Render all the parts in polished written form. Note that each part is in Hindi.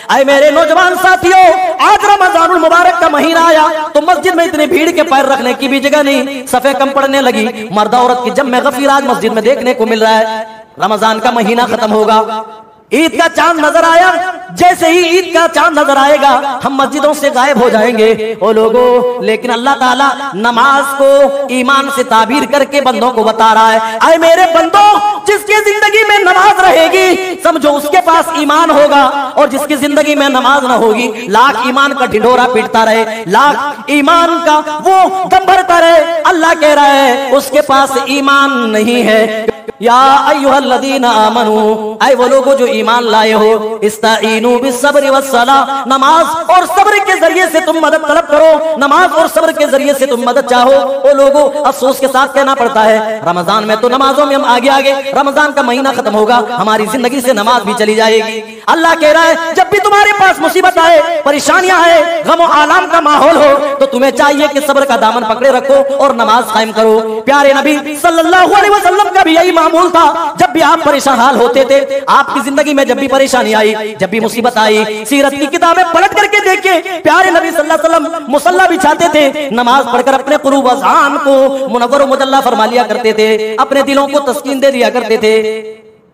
आए मेरे नौजवान साथियों, आज रमजानुल मुबारक का महीना आया तो मस्जिद में इतनी भीड़ के पैर रखने की भी जगह नहीं, सफे कम पड़ने लगी। मर्द औरत की जम में गफीर आज मस्जिद में देखने को मिल रहा है। रमजान का महीना खत्म होगा, ईद का चांद नजर आया, जैसे ही ईद का चांद नजर आएगा हम मस्जिदों से गायब हो जाएंगे ओ लोगों। लेकिन अल्लाह ताला नमाज को ईमान से ताबीर करके बंदों को बता रहा है, आए मेरे बंदों, जिसकी जिंदगी में नमाज रहेगी समझो उसके पास ईमान होगा, और जिसकी जिंदगी में नमाज ना होगी लाख ईमान का ढिंढोरा पीटता रहे, लाख ईमान का वो दम भरता रहे, अल्लाह कह रहा है उसके पास ईमान नहीं है। या अय्युहल्लज़ीना आमनू, ऐ वो लोगों जो ईमान लाए हो, इस्ताईनू बिस्सब्रि वस्सलाह, नमाज और सब्र के जरिए से तुम मदद तलब करो, नमाज और सब्र के जरिए से तुम मदद चाहो। वो लोगों अफसोस के साथ कहना पड़ता है रमजान में तो नमाजों में हम आगे आगे, रमजान का महीना खत्म होगा हमारी जिंदगी से नमाज भी चली जाएगी। अल्लाह कह रहा है जब भी तुम्हारे पास मुसीबत आए, परेशानियां आए, गम और आलाम का माहौल हो तो तुम्हें चाहिए कि सब्र का दामन पकड़े रखो और नमाज कायम करो। प्यारे नबी सल्लल्लाहु अलैहि वसल्लम का भी यही मामूल था, जब भी आप परेशान हाल होते थे, आपकी जिंदगी में जब भी परेशानी आई, जब भी मुसीबत आई, सीरत की किताबें पलट करके देखिए, प्यारे नबी सल्लल्लाहु अलैहि वसल्लम मुसल्ला बिछाते थे, नमाज पढ़कर अपने कुलूब अज़ान को मुनव्वर व मुजल्ला फरमा लिया करते थे, अपने दिलों को तस्कीन दे दिया करते थे।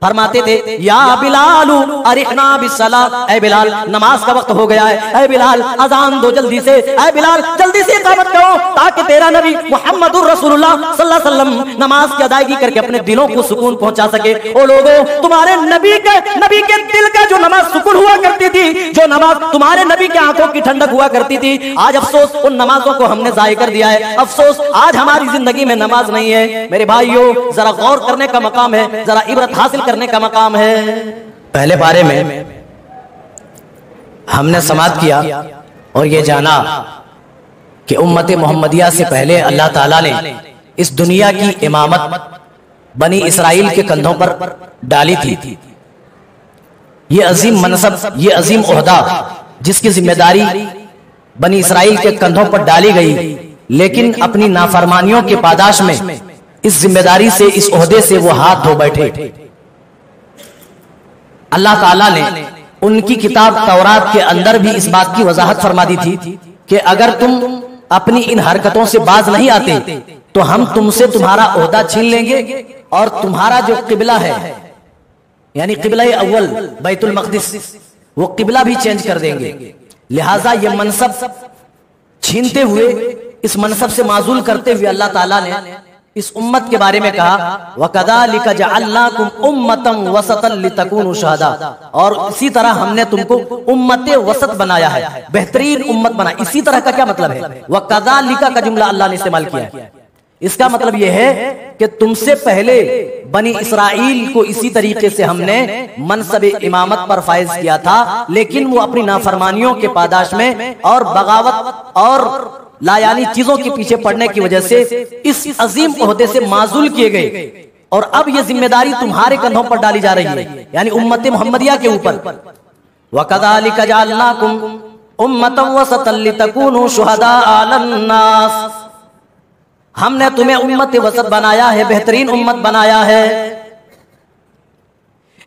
फरमाते थे या बिलालू अरिहना बिस्सला, ऐ बिलाल नमाज का वक्त हो गया है, ऐ बिलाल अजान दो जल्दी से, ऐ बिलाल जल्दी से इकामत करो ताकि तेरा नबी मुहम्मदुर रसूलुल्लाह सल्लल्लाहु अलैहि वसल्लम नमाज की अदायगी करके अपने दिलों को सुकून पहुंचा सके। ओ लोगों, तुम्हारे नबी के दिल का जो नमाज सुकून हुआ करती थी, जो नमाज तुम्हारे नबी के आंखों की ठंडक हुआ करती थी, आज अफसोस उन नमाजों को हमने जाया कर दिया है। अफसोस आज हमारी जिंदगी में नमाज नहीं है। मेरे भाइयों, जरा गौर करने का मकाम है, जरा इबरत हासिल करने का मकाम है। पहले बारे में हमने समाप्त किया और ये जाना कि उम्मत मोहम्मदिया से पहले अल्लाह ताला ने इस दुनिया की इमामत बनी इसराइल के कंधों पर डाली थी। ये अजीम मनसब, ये अजीम ओहदा जिसकी जिम्मेदारी बनी इसराइल के कंधों पर डाली गई, लेकिन अपनी नाफरमानियों के पादाश में इस जिम्मेदारी से, इस ओहदे से वो हाथ धो बैठे। अल्लाह ताला ने उनकी किताब तौरात के अंदर भी इस बात की वजाहत फरमा दी थी कि अगर तुम अपनी इन हरकतों से बाज नहीं आते तो हम तुमसे तुम्हारा ओहदा छीन लेंगे और तुम्हारा जो किबला है, यानी किबला अव्वल बैतुल मक़दिस, वो किबला भी चेंज कर देंगे। लिहाजा ये मनसब छीनते हुए, इस मनसब से माजूल करते हुए अल्लाह ताला ने इस उम्मत के बारे में कहा वकदालिका जअल्नाकुम उम्मतन वसतन लितकूनु शुहदा, और इसी तरह हमने तुमको उम्मते वसत बनाया है, बेहतरीन उम्मत बना। इसी तरह का क्या मतलब है? वकदालिका का जुमला अल्लाह ने इस्तेमाल किया है। इसका मतलब यह है कि तुमसे पहले बनी इसराइल को इसी तरीके से हमने मनसब इमामत पर फायज किया था, लेकिन वो अपनी नाफरमानियों के पादाश में और बगावत और लायानी चीजों के पीछे पड़ने की वजह से इस अजीम ओहदे से माजूल किए गए, और अब ये जिम्मेदारी तुम्हारे कंधों पर डाली जा रही है, यानी उम्मत मोहम्मदिया के ऊपर। वकदालिका जअल्नाकुम उम्मतन वसतन लितकूनु शुहदा अलन नास, हमने तुम्हें उम्मत वसत बनाया है, बेहतरीन उम्मत बनाया है।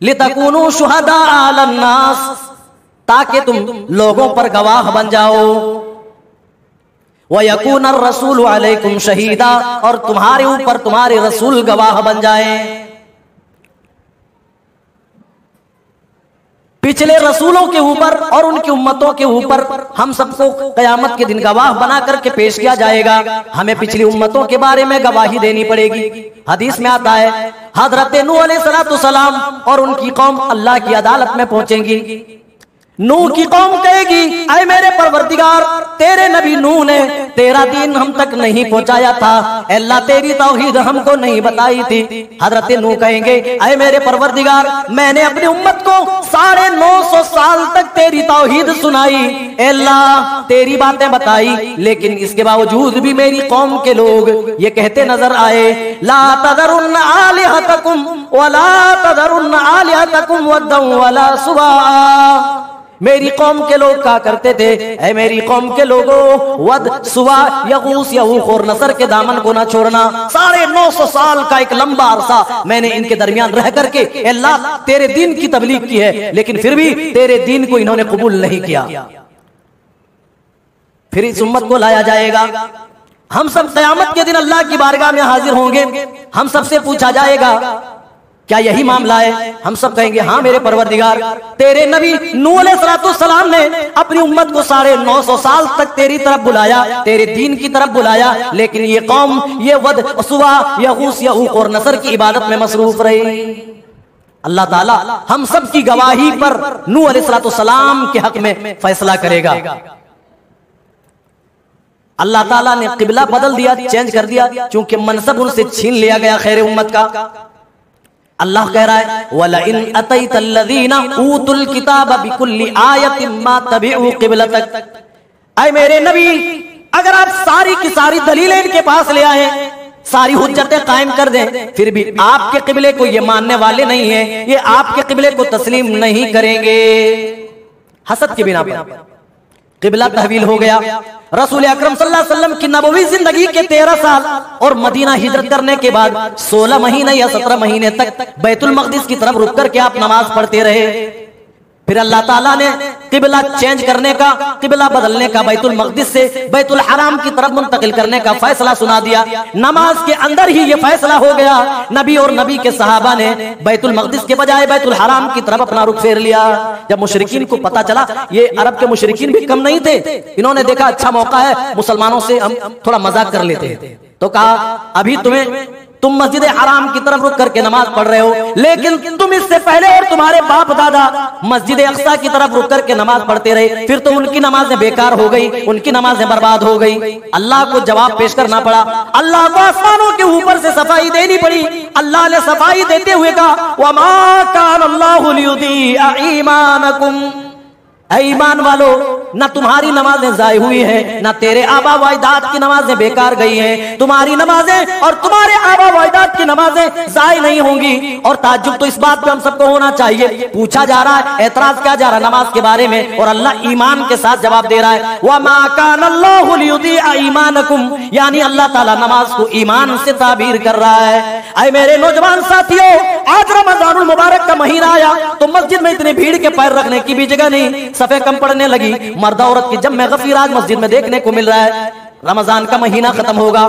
लितकूनु शुहदा अलन नास, ताकि तुम लोगों पर गवाह बन जाओ। वयकून रसूल अलैकुम शहीदा, और तुम्हारे ऊपर तुम्हारे रसूल गवाह बन जाए। पिछले रसूलों के ऊपर और उनकी उम्मतों के ऊपर हम सबको कयामत के दिन गवाह बना करके पेश किया जाएगा। हमें पिछली उम्मतों के बारे में गवाही देनी पड़ेगी। हदीस में आता है हजरत नूह अलैहिस्सलाम और उनकी कौम अल्लाह की अदालत में पहुंचेंगी। नूह की कौम कहेगी ऐ मेरे परवरदिगार, तेरे नबी नूह ने तेरा दीन हम तक नहीं पहुंचाया था, अल्लाह तेरी तौहीद हमको नहीं बताई थी। हजरत नूह कहेंगे ऐ मेरे परवरदिगार, मैंने अपनी उम्मत को 950 साल तक तेरी तौहीद सुनाई, अल्लाह तेरी बातें बताई, लेकिन इसके बावजूद भी मेरी कौम के लोग ये कहते नजर आए ला तज़रुन्न आलिहतकुम वला तज़रुन्न आलिहतकुम वद्दन वला सुवा, मेरी कौम के लोग कहा करते थे, ऐ मेरी कौम के लोगों, वद, सुवा, यगूस, यहूक और नसर के दामन को ना छोड़ना। 950 साल का एक लंबा अरसा मैंने इनके दरमियान रह करके अल्लाह तेरे दीन की तबलीग की है, लेकिन फिर भी तेरे दीन को इन्होंने कबूल नहीं किया। फिर इस उम्मत को लाया जाएगा, हम सब क़यामत के दिन अल्लाह की बारगाह में हाजिर होंगे, हम सबसे पूछा जाएगा क्या यही मामला है? हम सब कहेंगे हाँ मेरे परवरदिगार, तेरे नबी नूह अलैहिस्सलाम ने अपनी उम्मत को 950 साल तक तेरी तरफ बुलाया, तेरे दीन की तरफ बुलाया, लेकिन ये कौम, ये वद, सुवा, यगूस, यहूक और नसर की इबादत में मसरूफ रही। अल्लाह ताला हम सब की गवाही पर नूह अलैहिस्सलाम के हक में फैसला करेगा। अल्लाह ताला ने किबला बदल दिया, चेंज कर दिया, क्योंकि मनसब उनसे छीन लिया गया खैर उम्मत का। अल्लाह कह रहा है वला इन अतैतल्लज़ीना ऊतुल किताब बिकुल्लि आयतिन मा तबिउ क़िबलतक, ऐ मेरे नबी अगर आप सारी की सारी दलीलें इनके पास ले आए, सारी हुज्जतें कायम कर दें, फिर भी आपके किबले को ये मानने वाले नहीं है, ये आपके किबले को तस्लीम नहीं करेंगे। हसद की बिना पर किबला तहवील हो गया। रसूल अकरम सल्लल्लाहु अलैहि वसल्लम की नबवी जिंदगी के 13 साल और मदीना हिजरत करने के बाद 16 महीने या 17 महीने तक बैतुल मक़दिस की तरफ रुक करके आप नमाज पढ़ते रहे। फिर अल्लाह ताला ने किबला चेंज करने का, किबला बदलने का, बैतुल मक़दिस से बैतुल हराम की तरफ मुंतकिल करने का फैसला सुना दिया। नमाज के अंदर ही ये फैसला हो गया। नबी और नबी के सहाबा ने बैतुल मक़दिस के बजाय बैतुल हराम की तरफ अपना रुख फेर लिया। जब मुशरिकीन को पता चला, ये अरब के मुशरिकीन भी कम नहीं थे, इन्होंने देखा अच्छा मौका है मुसलमानों से हम थोड़ा मजाक कर लेते हैं, तो कहा अभी तुम मस्जिद हराम की तरफ रुक करके नमाज पढ़ रहे हो, लेकिन तुम इससे पहले और तुम्हारे बाप दादा मस्जिद अक्सा की तरफ रुक करके नमाज पढ़ते रहे, फिर तो उनकी नमाजें बेकार हो गई, उनकी नमाजें बर्बाद हो गई। अल्लाह को जवाब पेश करना पड़ा, अल्लाह को आसमानों के ऊपर से सफाई देनी पड़ी। अल्लाह ने सफाई देते हुए कहा वमा कान अल्लाहु लियुदिअ ईमानकुम, ऐ ईमान वालो, न तुम्हारी नमाजें जाय हुई हैं, न तेरे आबा व अजदाद की नमाजें बेकार गई हैं। तुम्हारी नमाजें और तुम्हारे आबा व अजदाद की नमाजें जाय नहीं होंगी। और ताज्जुब तो इस बात पे हम सबको होना चाहिए, पूछा जा रहा है, एतराज किया जा रहा है नमाज के बारे में, और अल्लाह ईमान के साथ जवाब दे रहा है वमा कान अल्लाहु लियुदिअ ईमानकुम, यानी अल्लाह ताला नमाज को ईमान से ताबीर कर रहा है। ऐ मेरे नौजवान साथियों, आज रमजानुल मुबारक का महीना आया तो मस्जिद में इतनी भीड़ के पैर रखने की भी जगह नहीं, सफे कम पड़ने लगी। मर्द औरत की जम्मे गफीर आज मस्जिद में देखने को मिल रहा है। रमजान का महीना खत्म होगा,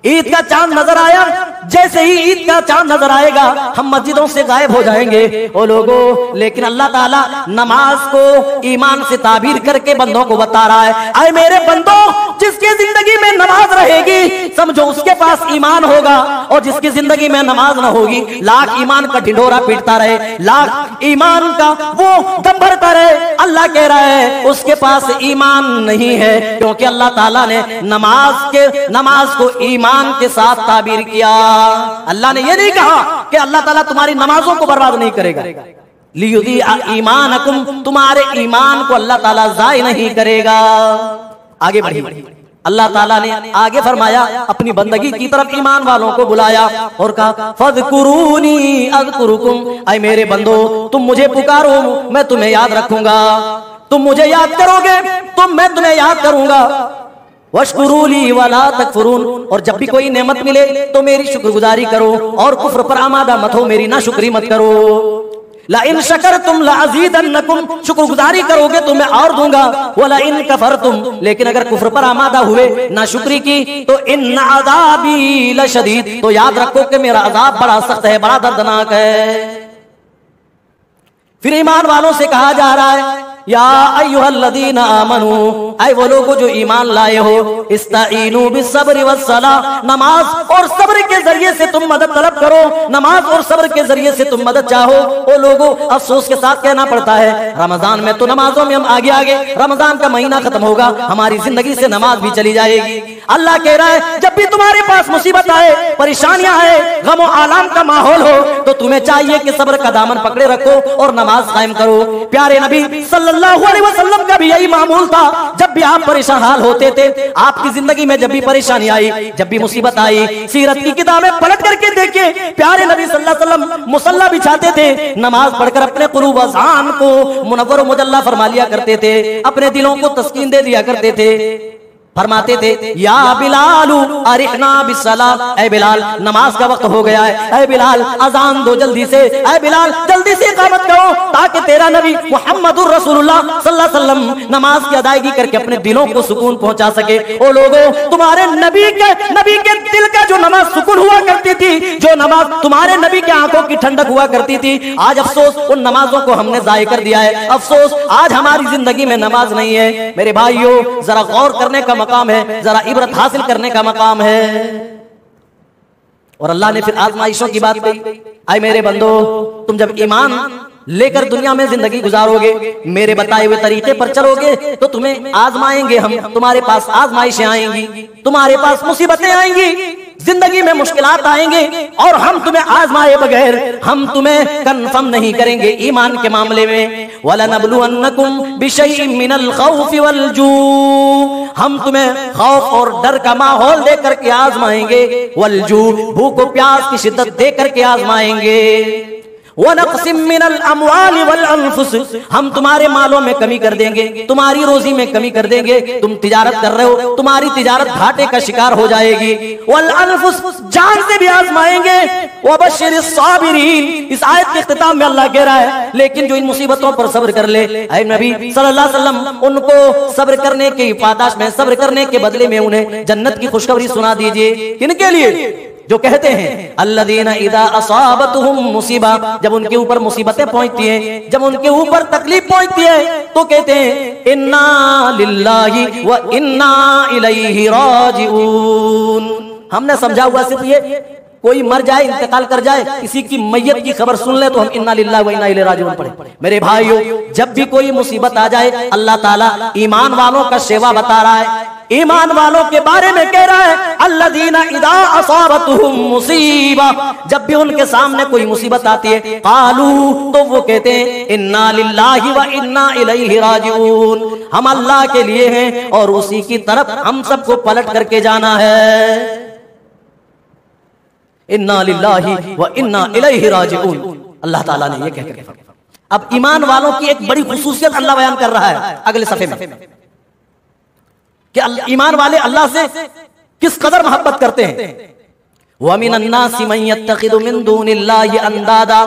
ईद का चांद नजर आया, जैसे ही ईद का चांद नजर आएगा हम मस्जिदों से गायब हो जाएंगे ओ लोगों। लेकिन अल्लाह ताला नमाज को ईमान से ताबीर करके बंदों को बता रहा है, आए मेरे बंदों, जिसकी जिंदगी में नमाज रहेगी समझो उसके पास ईमान होगा, और जिसकी जिंदगी में नमाज ना होगी, लाख ईमान का ढिंढोरा पीटता रहे, लाख ईमान का वो दम भरता रहे, अल्लाह कह रहा है उसके पास ईमान नहीं है, क्योंकि अल्लाह ताला ने नमाज को ईमान के साथ ताबीर किया। अल्लाह ने यह नहीं कहा कि अल्लाह ताला तुम्हारी नमाजों को बर्बाद नहीं करेगा, लियुदिअ ईमानकुम, तुम्हारे ईमान को अल्लाह ताला ज़ाय नहीं करेगा। आगे बढ़िए, अल्लाह ताला ने आगे फरमाया, अपनी बंदगी की तरफ ईमान वालों को बुलाया और कहा फज़कुरूनी अज़कुरुकुम, ऐ मेरे बंदो तुम मुझे पुकारो मैं तुम्हें याद रखूंगा, तुम मुझे याद करोगे तो मैं तुम्हें याद करूंगा। वशकुरूली वला तकफुरून, और जब भी कोई नेमत मिले तो मेरी शुक्रगुजारी करो और कुफ्र पर आमादा मत हो, मेरी नाशुक्री मत करो। ला इन शकरतुम लअज़ीदन्नकुम, शुक्रगुजारी करोगे तो मैं और दूंगा। वला इन कफरतुम, लेकिन अगर कुफ्र पर आमादा हुए, नाशुक्री की, तो इन अज़ाबी लशदीद, तो याद रखो कि मेरा अज़ाब बड़ा सख्त है, बड़ा दर्दनाक है। फिर ईमान वालों से कहा जा रहा है या अय्युहल्लज़ीना आमनू, ऐ वो लोगो जो ईमान लाए हो, इस्ताईनु बिस्सब्रि वस्सलाह, नमाज और सब्र के जरिए से तुम मदद तलब करो, नमाज और सब्र के जरिए से तुम मदद चाहो। वो लोगो अफसोस के साथ कहना पड़ता है रमजान में तो नमाजों में हम आगे रमजान का महीना खत्म होगा, हमारी जिंदगी से नमाज भी चली जाएगी। अल्लाह कह रहा है जब भी तुम्हारे पास मुसीबत आए, परेशानियां आए, गम और आलाम का माहौल हो, तो तुम्हें चाहिए कि सब्र का दामन पकड़े रखो और नमाज कायम करो। प्यारे नबी सल्लल्लाहु अलैहि वसल्लम का भी यही मामूल था। जब भी आप परेशान हाल होते थे, आपकी जिंदगी में जब भी परेशानी आई, जब भी मुसीबत आई, सीरत की किताबें पलट करके देखिए, प्यारे नबी सल्लल्लाहु अलैहि वसल्लम मुसल्ला बिछाते थे, नमाज पढ़कर अपने कुलूब अज़ान को मुनव्वर व मुजल्ला फरमा लिया करते थे, अपने दिलों को तस्कीन दे दिया करते थे। फरमाते थे, या बिलालू अरिहना बिस्सला, ऐ बिलाल नमाज का वक्त हो गया है, ऐ बिलाल अजान दो जल्दी से, ऐ बिलाल जल्दी से इकामत करो, ताकि तेरा नबी मुहम्मदुर रसूलुल्लाह सल्लल्लाहु अलैहि वसल्लम नमाज की अदायगी करके अपने दिलों को सुकून पहुंचा सके। ओ लोगों, तुम्हारे नबी के दिल का जो नमाज सुकून हुआ करती थी, जो नमाज तुम्हारे नबी के आंखों की ठंडक हुआ करती थी, आज अफसोस उन नमाजों को हमने जाये कर दिया है। अफसोस आज हमारी जिंदगी में नमाज नहीं है। मेरे भाइयों, जरा गौर करने का मकाम है, जरा इबरत हासिल करने का मकाम है। और अल्लाह ने फिर आजमाइशों की बात कही, आए मेरे बंदो, तुम जब ईमान लेकर दुनिया में जिंदगी गुजारोगे, मेरे बताए हुए तरीके पर चलोगे, तो तुम्हें आजमाएंगे हम, तुम्हारे पास आजमाइशें आएंगी, तुम्हारे पास मुसीबतें आएंगी, जिंदगी में मुश्किलात आएंगे, और हम तुम्हें आजमाए बगैर हम तुम्हें कंफर्म नहीं करेंगे ईमान के मामले में। वलनबलुवन्नकुम बिशैइन मिनल खौफि वल जू, हम तुम्हें खौफ और डर का माहौल देकर के आजमाएंगे, वल जू भूख और प्यास की शिद्दत देकर के आजमाएंगे, वनक़सिम मिनल अमवालि वल अनफुस, हम तुम्हारे मालों में कमी कर देंगे, तुम्हारी रोजी में कमी कर देंगे। तुम तिजारत कर रहे हो, तुम्हारी तिजारत घाटे का शिकार हो जाएगी। वल अनफुस, जान से भी आजमाएंगे। वबश्शिरिस साबिरीन, इस आयत के इख्तिताम में अल्लाह कह रहा है, लेकिन जो इन मुसीबतों पर सब्र कर ले, ऐ नबी सल्लल्लाहु अलैहि वसल्लम उनको सब्र करने की पादाश में, सब्र करने के बदले में उन्हें जन्नत की खुशखबरी सुना दीजिए। किनके लिए? जो कहते हैं अल्लज़ीना इज़ा असाबतहुम मुसीबा, जब उनके ऊपर मुसीबतें पहुंचती हैं, जब उनके ऊपर तकलीफ पहुंचती है, तो कहते हैं इन्ना लिल्लाहि व इन्ना इलैहि राजिऊन। हमने समझा हुआ सिर्फ ये, कोई मर जाए, इंतकाल कर जाए, किसी की मैयत की खबर सुन ले तो हम इन्ना लिल्लाहि व इन्ना इलैहि राजिऊन पढ़े। मेरे भाइयों, जब भी कोई मुसीबत आ जाए, अल्लाह ताला ईमान वालों का सेवा बता रहा है, ईमान वालों के बारे में कह रहा है, अल्लज़ीना इज़ा असाबतहुम मुसीबा, जब भी उनके सामने कोई मुसीबत आती है, कालू, तो वो कहते हैं इन्ना लिल्लाहि व इन्ना इलैहि राजिऊन, हम अल्लाह के लिए हैं और उसी की तरफ हम सबको पलट करके जाना है। इन्ना लिल्लाहि व इन्ना इलैहि राजिऊन, अल्लाह ताला ने ये कह करके। अब ईमान वालों की एक बड़ी खुसूसियत अल्लाह बयान कर रहा है अगले सफ़े में, कि ईमान वाले अल्लाह से किस कदर मोहब्बत करते हैं। व मिनन नासि मन यत्तखिदु मिन दूनिल्लाहि अंदादा,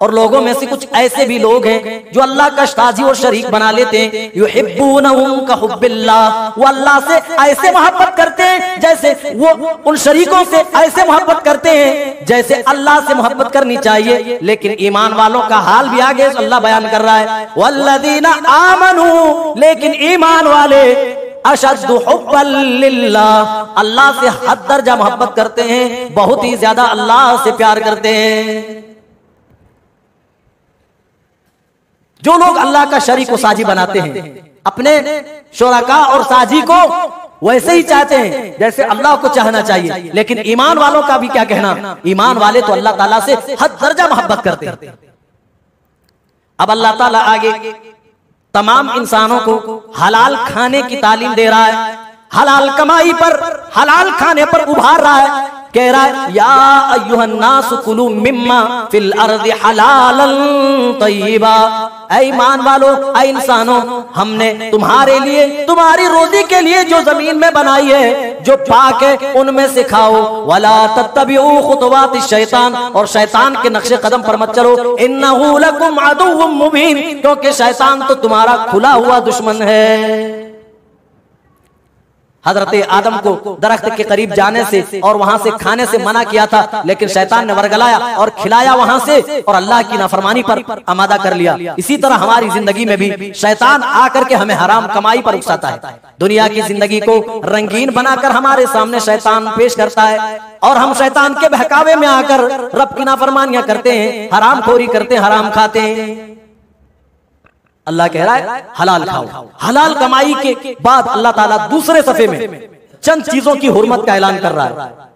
और लोगों में से कुछ ऐसे भी लोग हैं जो अल्लाह का साझी और शरीक बना लेते हैं। युहिब्बूनहुम का हुब्बिल्लाह, वो अल्लाह से ऐसे मोहब्बत करते हैं जैसे वो उन शरीकों से ऐसे मोहब्बत करते हैं जैसे अल्लाह से मोहब्बत करनी चाहिए। लेकिन ईमान वालों का हाल भी आगे अल्लाह बयान कर रहा है, वल्लज़ीना आमनू, लेकिन ईमान वाले अशद्दु हुब्बन लिल्लाह, अल्लाह से हद दर्जा मोहब्बत करते हैं, बहुत ही ज्यादा अल्लाह से प्यार करते हैं। जो लोग अल्लाह का शरीक व साजी बनाते हैं, अपने शुरका और साजी को वैसे ही चाहते हैं जैसे अल्लाह को चाहना चाहिए, लेकिन ईमान वालों का भी क्या कहना, ईमान वाले तो अल्लाह ताला से हद दर्जा मोहब्बत करते हैं। अब अल्लाह ताला आगे तमाम इंसानों को हलाल खाने की तालीम दे रहा है, हलाल कमाई पर, हलाल खाने पर उभार रहा है। कह रहा है, या अय्युहन्नास कुलू मिम्मा फिल अर्दि हलालन तय्यिबा, ऐ ईमान वालो, ऐ इंसानों, हमने तुम्हारे लिए, तुम्हारी रोजी के लिए जो जमीन में बनाई है, जो पाक है, उनमें से खाओ। वला तत्तबिउ खुतवातिश शैतान, और शैतान के नक्शे कदम पर मत चलो। इन्नहु लकुम अदुव्वुम मुबीन, क्योंकि शैतान तो तुम्हारा खुला हुआ दुश्मन है। हजरत आदम को दरख्त के करीब जाने से और वहां से खाने से मना किया था, लेकिन शैतान ने वर्गलाया और खिलाया वहां से, और अल्लाह की नाफरमानी पर आमादा कर लिया। इसी तरह हमारी जिंदगी में भी शैतान आकर के हमें हराम कमाई पर उकसाता है। दुनिया की जिंदगी को रंगीन बनाकर हमारे सामने शैतान पेश करता है, और हम शैतान के बहकावे में आकर रब की नाफरमानियां करते हैं, हराम खोरी करते हैं, हराम खाते हैं। अल्लाह कह रहा है हलाल खाओ। हलाल कमाई के बाद अल्लाह ताला दूसरे सफ़े में चंद चीजों की हुर्मत का ऐलान कर रहा है।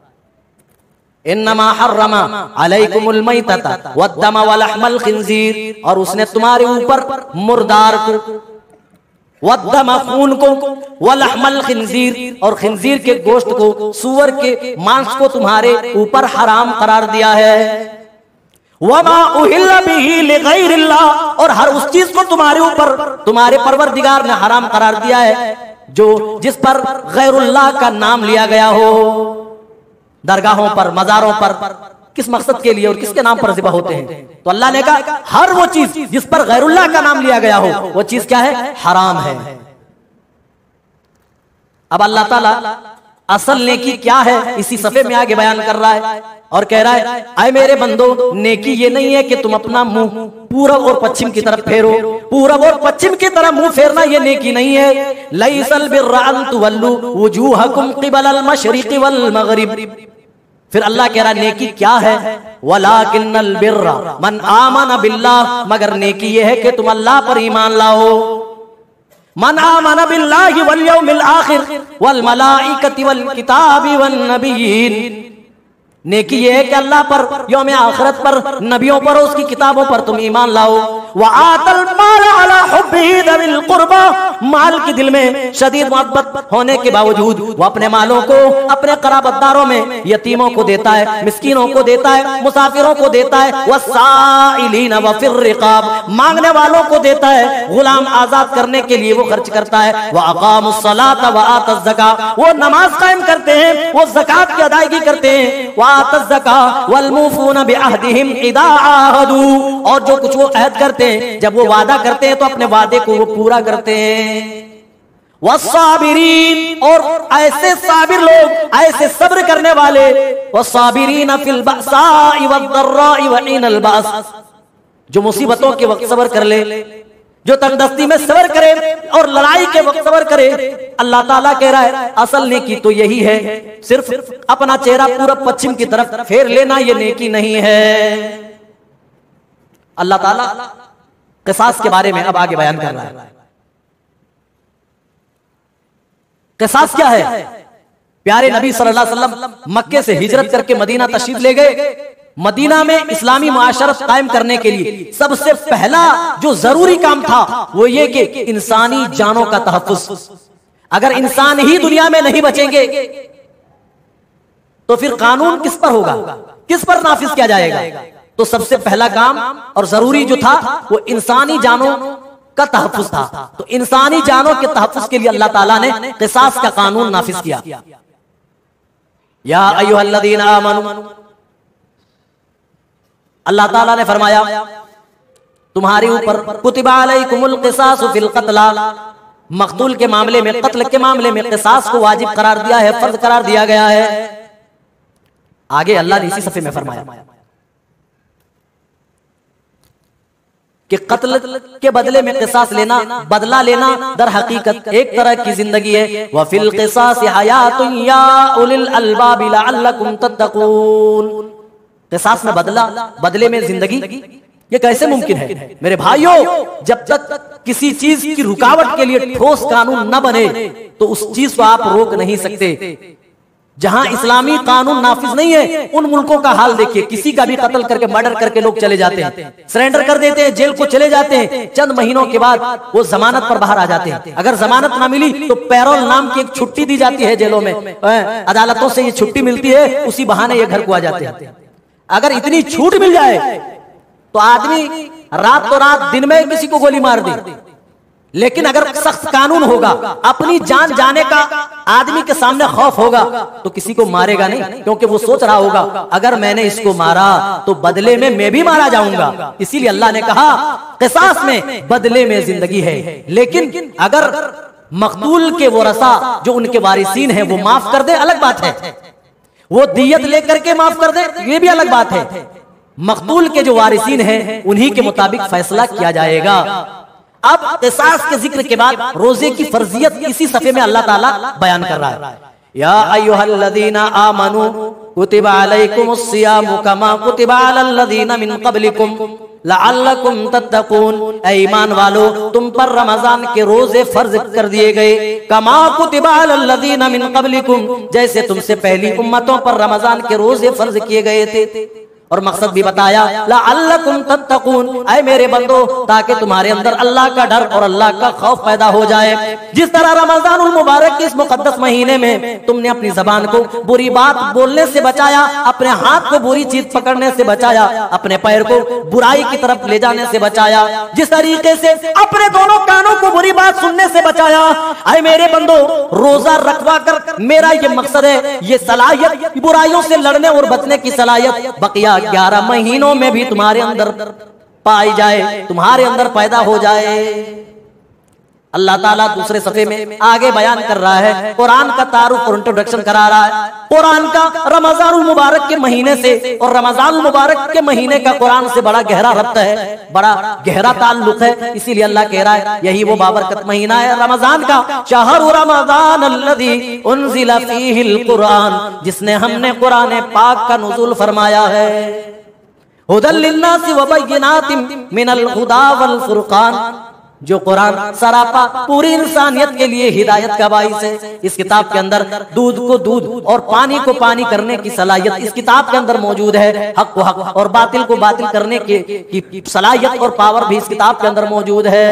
इन्नमा हर्रमा अलैकुमुल मैतता वद्दम वलहमल खिंजीर, और उसने तुम्हारे ऊपर मुर्दार को, वद्दम खून को, वलहमल खिंजीर और खिंजीर के गोश्त को, सूअर के मांस को तुम्हारे ऊपर हराम करार दिया है। वमा उहिल्ला बिही लिगैरिल्लाह, और हर उस चीज को तुम्हारे ऊपर तुम्हारे परवरदिगार ने हराम करार दिया है जो जिस पर गैरुल्लाह का नाम लिया गया हो। दरगाहों पर, मजारों पर किस मकसद के लिए और किसके नाम पर ज़िबा होते हैं? तो अल्लाह ने कहा हर वो चीज जिस पर गैरुल्लाह का नाम लिया गया हो वो चीज क्या है? हराम है। अब अल्लाह ताला असल नेकी क्या है इसी सफे में आगे बयान कर रहा है और कह रहा है, आए मेरे बंदो, नेकी ये नहीं है कि तुम अपना मुंह पूरब और पश्चिम की तरफ फेरो। पूरब और पश्चिम की तरफ मुंह फेरना ये नेकी नहीं है। लैसल बिर्रा अन तुवल्लू वुजूहकुम क़िबलल मशरिक़ि वल मग़रिब। फिर अल्लाह कह रहा नेकी क्या है? वलाकिन्नल बिर्रा मन आमन बिल्लाह, मगर नेकी ये है कि तुम अल्लाह पर ईमान लाओ। मन आमन बिल्लाहि वल यौमिल आखिर वल मलाइकति वल किताबि वन नबिय्यीन। नेकी ये है कि अल्लाह पर, यौम आखिरत पर, नबियों पर, उसकी किताबों पर तुम ईमान लाओ। व आतल माल अला हुब्बिही ज़िल कुर्बा, माल की दिल में शदीद मोहब्बत होने के बावजूद वो अपने मालों को अपने कराबतदारों में यतीमों को देता है, मिस्कीनों को देता है, मुसाफिरों को देता है। वस्साइलीन व फिर रिकाब, मांगने वालों को देता है, गुलाम आजाद करने के लिए वो खर्च करता है। व अकामुस सलात व आतज़ ज़का, वो नमाज कायम करते हैं, वो ज़कात की अदायगी करते हैं। वल्मुफून बिअहदिहिम इदा आहदू, और जो कुछ वो अहद करते हैं, जब वो वादा करते हैं तो अपने वादे को वो पूरा करते हैं। वस्साबिरीन, और ऐसे साबिर लोग, ऐसे सब्र करने वाले, वस्साबिरीन फिल बअसाइ वद्दर्राइ व हीनल बास, जो मुसीबतों के वक्त सब्र कर ले, जो तंगदस्ती में सब्र करे और लड़ाई के वक्त सब्र करे। अल्लाह ताला कह रहा है असल नेकी तो यही है, सिर्फ अपना चेहरा पूरब पश्चिम की तरफ फेर लेना ये नेकी नहीं है। अल्लाह ताला क़िसास के बारे में अब आगे बयान कर रहा है। क़िसास क्या है? प्यारे नबी सल्लल्लाहु अलैहि वसल्लम मक्के से हिजरत करके मदीना तशरीफ ले गए। मदीना में इस्लामी मुआशरत कायम करने के लिए सबसे पहला जो जरूरी काम था वो ये कि इंसानी जानों का तहफ़्फ़ुज़। अगर इंसान ही दुनिया में नहीं बचेंगे तो फिर कानून किस पर होगा, किस पर नाफिज किया जाएगा? तो सबसे पहला काम और जरूरी जो था वो इंसानी जानों का तहफ़्फ़ुज़ था। तो इंसानी जानों के तहफ़्फ़ुज़ के लिए अल्लाह ताला ने क़िसास का कानून नाफिज किया। या अय्युहल्लज़ीना आमनू, अल्लाह ताला ने फरमाया तुम्हारे ऊपर कुतिबा अलैकुमुल क़िसासु फिल क़त्ला, मक़तूल के मामले में, कत्ल के मामले में क़िसास को वाजिब करार दिया है, फर्ज करार दिया गया है। आगे अल्लाह ने इसी सफ़े में फरमाया कि कत्ल के बदले में क़िसास लेना, बदला लेना दर हकीकत एक तरह की जिंदगी है। व फिल क़िसासि हयातुन या उलिल अलबाबि लअल्लकुम तत्तक़ून। क़िसास में बदला, बदले में जिंदगी, ये कैसे मुमकिन है? मेरे भाइयों, जब तक किसी चीज की रुकावट के लिए ठोस कानून न बने तो उस चीज को आप रोक नहीं सकते। जहां इस्लामी कानून नाफिज नहीं है उन मुल्कों का हाल देखिए। किसी का भी कत्ल करके, मर्डर करके लोग चले जाते हैं, सरेंडर कर देते हैं, जेल को चले जाते हैं। चंद महीनों के बाद वो जमानत पर बाहर आ जाते हैं। अगर जमानत ना मिली तो पैरोल नाम की एक छुट्टी दी जाती है जेलों में, अदालतों से ये छुट्टी मिलती है, उसी बहाने ये घर को आ जाते हैं। अगर इतनी छूट मिल जाए तो आदमी रात तो रात, दिन में किसी को गोली मार दे। लेकिन अगर सख्त कानून होगा, अपनी जान जाने का आदमी के सामने खौफ होगा तो किसी को मारेगा नहीं, क्योंकि वो सोच रहा होगा अगर मैंने इसको मारा तो बदले में मैं भी मारा जाऊंगा। इसीलिए अल्लाह ने कहा क़िसास में बदले में जिंदगी है। लेकिन अगर मक़तूल के वरसा जो उनके वारिसीन हैं वो माफ कर दे, अलग बात है। वो दियत लेकर के माफ कर दे, ये भी अलग बात है। मक़तूल के जो वारिसीन हैं उन्हीं के मुताबिक फैसला किया जाएगा। अब क़िसास के जिक्र के बाद रोजे की फर्जियत इसी सफ़े में अल्लाह ताला बयान कर रहा है। या अय्युहल्लज़ीना आमनू कुतिबा अलैकुमुस सियामु कमा कुतिबा अलल्लज़ीना मिन क़ब्लिकुम लअल्लकुम तत्तकून, ऐ ईमान वालो तुम पर रमजान के रोजे फर्ज कर दिए गए, कमा कुतिबा अलल्लज़ीना मिन क़ब्लिकुम, जैसे तुमसे पहली उम्मतों पर रमजान के रोजे फर्ज किए गए थे। और मकसद भी बताया, लअल्लकुम तत्तकून, ऐ मेरे बंदो ताकि तुम्हारे अंदर अल्लाह का डर और अल्लाह का खौफ पैदा हो जाए। जिस तरह रमजानुल मुबारक के इस मुकद्दस महीने में तुमने अपनी जबान को बुरी बात बोलने से बचाया, अपने हाथ को बुरी चीज पकड़ने से बचाया, अपने पैर को बुराई की तरफ ले जाने से बचाया, जिस तरीके से अपने दोनों कानों को बुरी बात सुनने से बचाया, ऐ मेरे बंदो रोजा रखवा कर मेरा ये मकसद है, ये सलाहियत बुराइयों से लड़ने और बचने की सलाहियत बकिया 11 महीनों में भी तुम्हारे अंदर पाई जाए, तुम्हारे अंदर पैदा हो जाए। अल्लाह ताला दूसरे सफ़े में आगे बयान कर रहा है, कुरान का तारुफ और इंट्रोडक्शन करा रहा है, कुरान का रमजानुल मुबारक के महीने से और रमजानुल मुबारक के महीने का कुरान से बड़ा गहरा रब्त है, बड़ा गहरा ताल्लुक है। इसीलिए अल्लाह कह रहा है यही वो बाबरकत महीना है रमजान का, शहरु रमजान अल्लज़ी उन्ज़िला फ़ीहिल कुरान, जिसने हमने कुरान पाक का नुज़ूल फरमाया है, हुदल लिन्नासि व बय्यिनातिम मिनल हुदा वल फुरक़ान, जो कुरान सरापा पूरी इंसानियत के लिए हिदायत का बाइस है। इस किताब के अंदर दूध को दूध और पानी को पानी करने की सलाहियत इस किताब के अंदर मौजूद है, हक को हक और बातिल को बातिल करने की सलाहियत और पावर भी इस किताब के अंदर मौजूद है।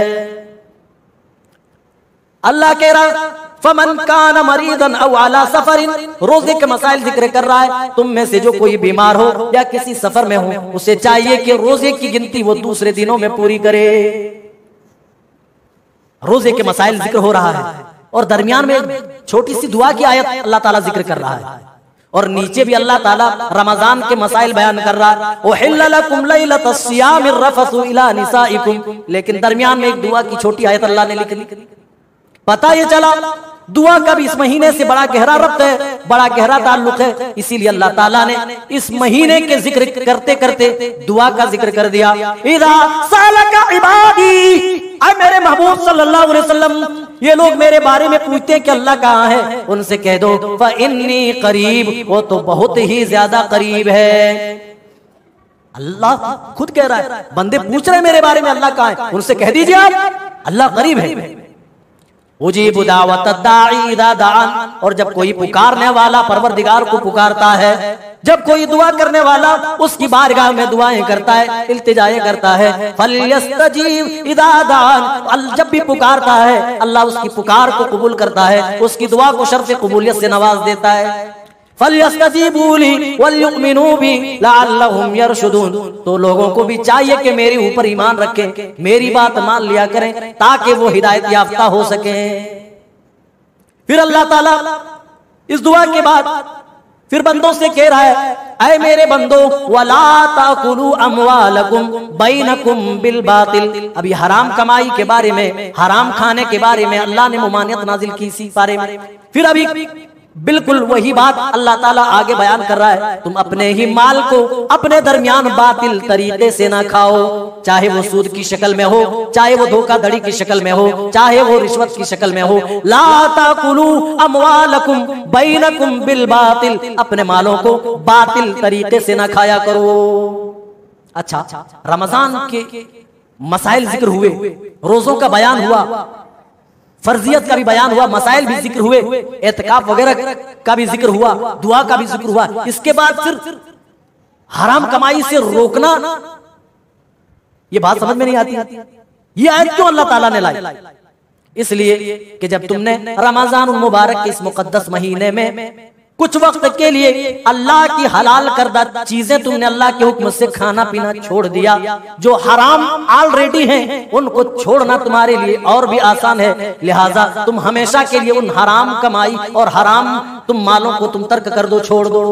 अल्लाह कह रहा फमन कान मरीदन औ अला सफरिन, रोजे के मसाइल जिक्र कर रहा है, तुम में से जो कोई बीमार हो या किसी सफर में हो उसे चाहिए कि रोजे की गिनती वो दूसरे दिनों में पूरी करे। रोजे के मसाइल जिक्र हो रहा है और दरमियान में एक छोटी सी दुआ की आयत अल्लाह ताला जिक्र कर रहा है, और नीचे भी अल्लाह ताला रमजान के मसाइल बयान कर रहा है, उहिल्ला लकुम लैलतस सियामिर रफसु इला निसाइकुम, लेकिन दरमियान में एक दुआ की छोटी आयत अल्लाह ने लिखी। पता ये चला दुआ का भी इस महीने से बड़ा गहरा रब्त है, बड़ा गहरा ताल्लुक है। इसीलिए अल्लाह ताला ने इस महीने के जिक्र करते करते दुआ का जिक्र कर दिया। इज़ा सालका इबादी, ऐ मेरे महबूब सल्लल्लाहु अलैहि वसल्लम, ये लोग मेरे बारे में पूछते हैं कि अल्लाह कहाँ है, उनसे कह दो फ़इन्नी करीब, वो तो बहुत ही ज्यादा करीब है। अल्लाह खुद कह रहा है, बंदे पूछ रहे हैं मेरे बारे में अल्लाह कहाँ है, उनसे कह दीजिए आप अल्लाह करीब है। उजीबु दावत दाई इज़ा दान, और जब कोई पुकारने वाला परवरदिगार को पुकारता है, जब कोई दुआ करने वाला उसकी बारगाह में दुआएं करता है, इल्तिजाएं करता है, फलयस्तजीब इज़ा दान, जब भी पुकारता है अल्लाह उसकी पुकार को कबूल करता है, उसकी दुआ को शर्त कबूलियत से नवाज देता है। फलयस्तजीबू ली वलयुमिनू बी लअल्लहुम यरशुदून, तो लोगों को भी चाहिए कि मेरे ऊपर ईमान रखें, मेरी बात मान लिया करें, ताकि वो हिदायत याफ्ता हो सके। फिर अल्लाह ताला इस दुआ के बाद फिर बंदों से कह रहा है, ऐ मेरे बंदो वला ताकुलू अमवालकुम बैनकुम बिल बातिल। अभी हराम कमाई के बारे में, हराम खाने के बारे में अल्लाह ने मुमानियत नाजिल की इसी बारे में। फिर अभी बिल्कुल वही बात अल्लाह ताला आगे बयान कर रहा है, तुम अपने ही माल को अपने दरमियान बातिल तरीके से ना खाओ, चाहे वो सूद की शक्ल में हो, चाहे वो धोखाधड़ी की शक्ल में हो, चाहे वो रिश्वत की शक्ल में हो। ला ताकुलू अमवालकुम बैनकुम बिल बातिल, अपने मालों को बातिल तरीके से ना खाया करो। अच्छा, रमजान के मसाइल जिक्र हुए, रोजों का बयान हुआ, फर्जियत का भी बयान हुआ, मसाइल भी जिक्र हुए, एतकाफ वगैरह का भी जिक्र हुआ, दुआ का भी जिक्र हुआ। इसके बाद फिर हराम कमाई से रोकना, ये बात समझ में नहीं आती। ये आयत क्यों अल्लाह ताला ने लाई? इसलिए कि जब तुमने रमजानुल मुबारक के इस मुकद्दस महीने में कुछ वक्त के लिए अल्लाह की हलाल करदा चीजें तुमने अल्लाह के हुक्म से खाना पीना छोड़ दिया, जो हराम ऑलरेडी हैं उनको छोड़ना तुम्हारे लिए और भी आसान है। लिहाजा तुम हमेशा के लिए उन हराम कमाई और हराम तुम मालों को तुम तर्क कर दो, छोड़ दो।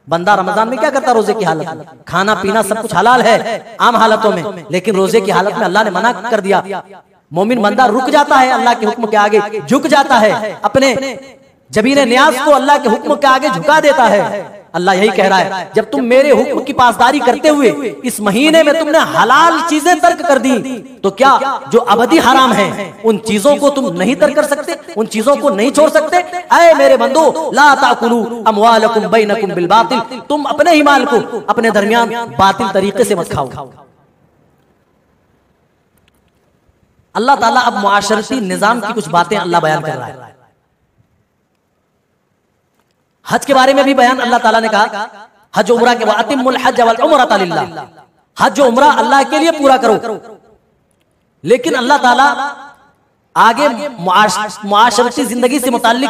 बंदा रमजान में क्या करता? रोजे की हालत में खाना पीना सब कुछ हलाल है आम हालतों में, लेकिन रोजे की हालत में अल्लाह ने मना कर दिया। मोमिन बंदा रुक जाता है, अल्लाह के हुक्म के आगे झुक जाता है, अपने जबीन न्याज को अल्लाह के हुक्म के आगे झुका देता है। अल्लाह यही कह रहा है, जब तुम मेरे हुक्म की पासदारी करते हुए इस महीने में तुमने हलाल चीजें तर्क कर दी, तो क्या जो अबदी हराम है उन चीजों को तुम नहीं तर्क कर सकते, उन चीजों को नहीं छोड़ सकते? ऐ मेरे बंदो, ला ताकुलू अमवालकुम बैनकुम बिल बातिल, तुम अपने ही माल को अपने दरमियान बातिल तरीके से मत खाओ। अल्लाह ताला अब मुआशरती निजाम की कुछ बातें अल्लाह बयान कर रहा है। हज के बारे में भी बयान अल्लाह ताला ने कहा, हज उम्रा के वातिमुल हज वल उम्रता लिल्लाह, हज उम्रा अल्लाह के लिए पूरा करो। लेकिन अल्लाह ताला आगे मुआशरती जिंदगी से मुताल्लिक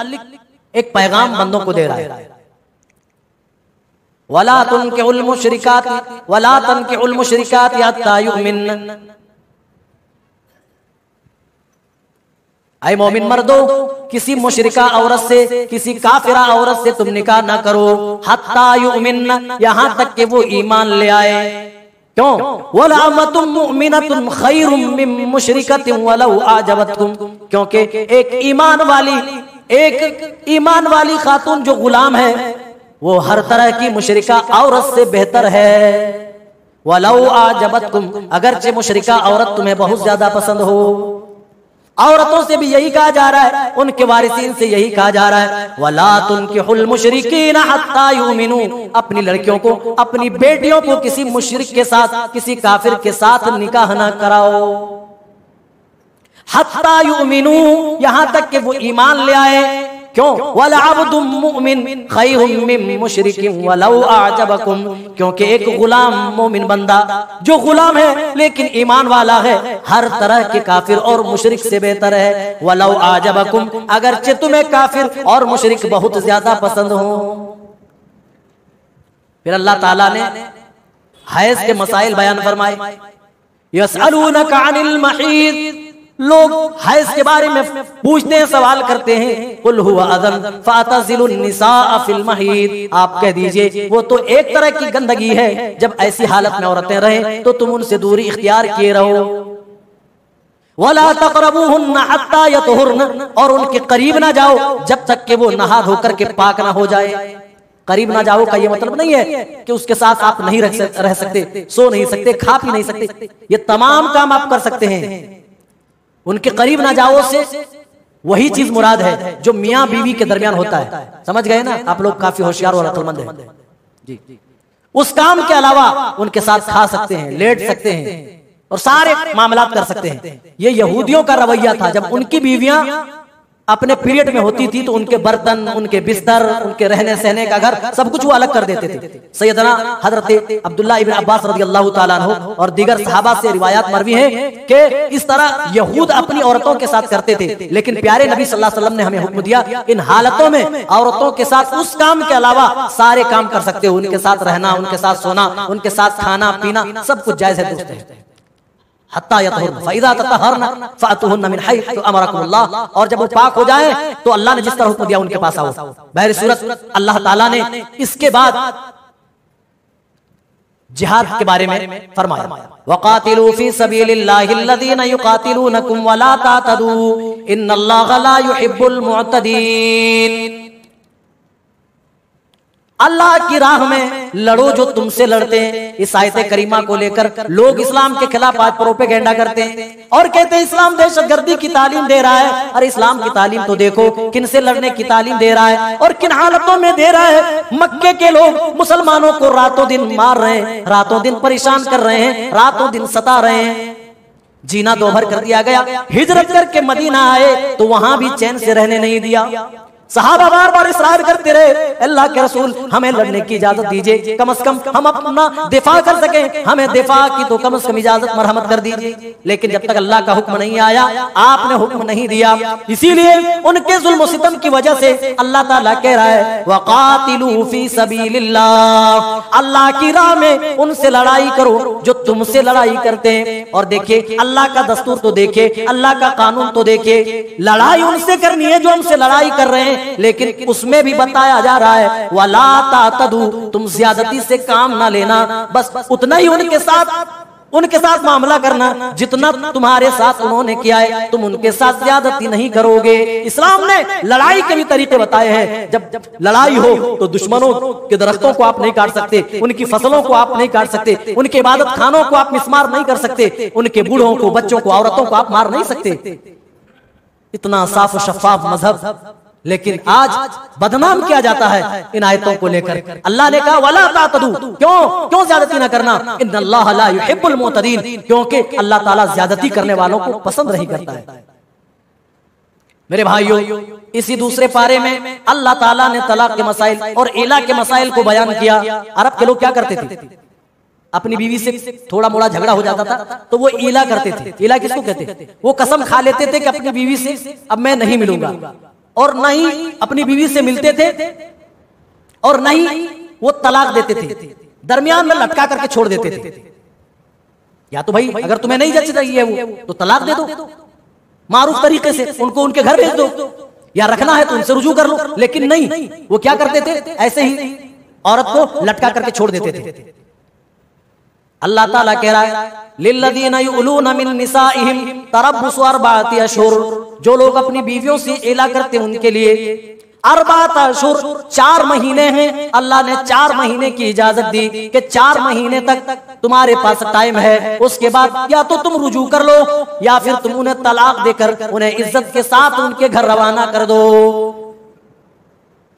एक पैगाम बंदों को दे रहा है। वला तुनकिहुल मुशरिकात वला तनकिहुल मुशरिकात हत्ता युमिन, ऐ मोमिन मर्दो, किसी मुशरिका औरत से, किसी काफिरा औरत से तुम निकाह ना करो, हत्ता युमिन, यहां तक कि वो ईमान ले आए। क्यों? वला अमतुम मुमिनतुन खैरुम मिन मुशरिकतिन वलौ आजबतकुम, क्योंकि एक ईमान वाली खातून जो गुलाम है वो हर तरह की मुशरिका औरत से बेहतर है। वलौ आजबतकुम, अगरचे मुशरिका औरत तुम्हें बहुत ज्यादा पसंद हो। औरतों से भी यही कहा जा रहा है, उनके वारिसीन से यही कहा जा रहा है, वला तुनकिहुल मुशरिकीन हत्ता युमिनू, अपनी लड़कियों को, अपनी बेटियों को किसी मुशरिक के साथ, किसी काफिर के साथ निकाह ना कराओ। हत्ता युमिनू, यहां तक कि वो ईमान ले आए। क्यों? वला अब्दुम मुमिन खैरुम मिन मुशरिकिन वलौ आजबकुम, क्योंकि एक गुलाम मोमिन बंदा जो गुलाम है लेकिन ईमान वाला है, हर तरह के काफिर और मुशरिक से बेहतर है। वलौ आजबकुम, अगरचे तुम्हें काफिर और मुशरिक बहुत ज्यादा पसंद हो। फिर अल्लाह ताला ने हैज के मसाइल बयान फरमाए। यसअलूनका अनिल महीद, लोग हैज के बारे में पूछते हैं, सवाल करते हैं। कुल हुवा अज़न फ़अतज़िलुन निसाअ फ़िल महीद, आप कह दीजिए वो तो एक तरह की गंदगी है, जब ऐसी हालत में औरतें रहें तो तुम उनसे दूरी इख्तियार किए रहो। वला तक़रबूहुन्ना हत्ता यतहुरन, और उनके करीब ना जाओ जब तक कि वो नहा धोकर के पाक ना हो जाए। करीब ना जाओ का ये मतलब नहीं है कि उसके साथ आप नहीं रह सकते, सो नहीं सकते, खा पी नहीं सकते, ये तमाम काम आप कर सकते हैं। उनके करीब ना जाओ से वही चीज मुराद है जो मियां बीवी के दरमियान होता है। समझ गए ना? आप लोग काफी होशियार और अक्लमंद हैं जी। उस काम के अलावा उनके साथ खा सकते हैं, लेट सकते हैं और सारे मामलात कर सकते हैं। ये यहूदियों का रवैया था। जब उनकी बीवियां अपने पीरियड में होती थी तो उनके बर्तन, उनके बिस्तर, उनके रहने सहने का घर, सब कुछ वो अलग कर देते थे। सैयदना हजरत अब्दुल्लाह इब्न अब्बास रज़ियल्लाहु ताला अन्हु और दीगर सहाबा से रिवायात मरवी है कि इस तरह यहूद अपनी औरतों के साथ करते थे। लेकिन प्यारे नबी सल्लल्लाहु अलैहि वसल्लम ने हमें हुक्म दिया, इन हालतों में औरतों के साथ उस काम के अलावा सारे काम कर सकते हो। उनके साथ रहना, उनके साथ सोना, उनके साथ खाना पीना, सब कुछ जायज है दोस्त है। हत्ता यतहुरन फइज़ा ततहरन फअतुहुन्ना मिन हैथु अमरकुमुल्लाह, और जब वो पाक हो जाए तो अल्लाह ने जिस तरह हुक्म दिया उनके पास आओ। बहर सूरत अल्लाह ताला ने इसके बाद जिहाद के बारे में फरमाया, वक़ातिलू फी सबीलिल्लाहिल्लज़ीना युक़ातिलूनकुम वला तातदू इन्नल्लाहा ला युहिब्बुल मुअतदीन। अल्लाह की राह में लड़ो जो तुमसे लड़ते हैं। इस आयत करीमा को लेकर लोग इस्लाम के खिलाफ आज प्रोपेगेंडा करते हैं और कहते हैं इस्लाम दहशतगर्दी की तालीम दे रहा है। अरे इस्लाम की तालीम तो देखो, किन से लड़ने की तालीम दे रहा है और किन हालतों में दे रहा है। मक्के के लोग मुसलमानों को रातों दिन मार रहे हैं, रातों दिन परेशान कर रहे हैं, रातों दिन सता रहे हैं। जीना दोभर कर दिया गया। हिजरत करके मदीना आए तो वहां भी चैन से रहने नहीं दिया। सहाबा बार बार इसरार करते रहे, अल्लाह के रसूल हमें लड़ने की इजाजत दीजिए, कम से कम हम अपना दिफा कर सकें, हमें दिफा की तो कम से कम इजाजत मरहमत कर दीजिए। लेकिन जब तक अल्लाह का हुक्म नहीं आया, आपने हुक्म नहीं दिया, इसीलिए उनके जुल्म सितम की वजह से अल्लाह ताला कह रहा है वक़ातिलू फी सबीलिल्लाह, अल्लाह की राह में उनसे लड़ाई करो जो तुमसे लड़ाई करते हैं। और देखिए अल्लाह का दस्तूर तो देखिए, अल्लाह का कानून तो देखिए, लड़ाई उनसे करनी है जो हमसे लड़ाई कर रहे हैं। लेकिन उसमें भी बताया जा रहा है वला तातदू, तुम ज्यादती से काम ना लेना, बस उतना ही उनके साथ उनके साथ मामला करना, जितना तुम्हारे साथ उन्होंने किया है तुम उनके साथ ज्यादती नहीं करोगे। इस्लाम ने लड़ाई के भी तरीके बताए हैं। जब लड़ाई हो तो दुश्मनों के दरख्तों को आप नहीं काट सकते, उनकी फसलों को आप नहीं काट सकते, उनके इबादत खानों को आप मिसमार नहीं कर सकते, उनके बूढ़ों को, बच्चों को, औरतों को आप मार नहीं सकते। इतना साफ शफाफ मजहब, लेकिन आज बदनाम किया जाता है इन आयतों को लेकर। अल्लाह ने कहा वला तातदू, क्यों ज्यादती ना करना, इन्नल्लाह ला युहिब्बुल मुअतदीन, क्योंकि अल्लाह ताला ज्यादती करने वालों को पसंद नहीं करता है। मेरे भाइयों, इसी दूसरे पारे में अल्लाह ताला ने तलाक के मसाइल और इला के मसाइल को बयान किया। अरब के लोग क्या करते थे, अपनी बीवी से थोड़ा मोड़ा झगड़ा हो जाता था तो वो इला करते थे। इला किसको कहते थे? वो कसम खा लेते थे कि अपनी बीवी से अब मैं नहीं मिलूंगा, और न ही अपनी बीवी से मिलते थे और न ही वो तलाक देते थे, दरमियान में लटका करके छोड़ देते थे। या तो भाई अगर तुम्हें नहीं जच रही है वो तो तलाक दे दो, मारूफ तरीके से उनको उनके घर भेज दो, या रखना है तो उनसे रुजू कर लो। लेकिन नहीं, वो क्या करते थे, ऐसे ही औरत को लटका करके छोड़ देते थे। अल्लाह ताला कह रहा है लिल्लज़ीना युलूना मिन निसाइहिम तरब्बुसु अर्बाअति अशहुर, जो लोग अपनी बीवियों से इला करते उनके लिए अर्बाअत अशहुर 4 महीने हैं। अल्लाह ने 4 महीने की इजाजत दी कि 4 महीने तक तुम्हारे पास टाइम है, उसके बाद या तो तुम रुजू कर लो या फिर तुम उन्हें तलाक देकर उन्हें इज्जत के साथ उनके घर रवाना कर दो।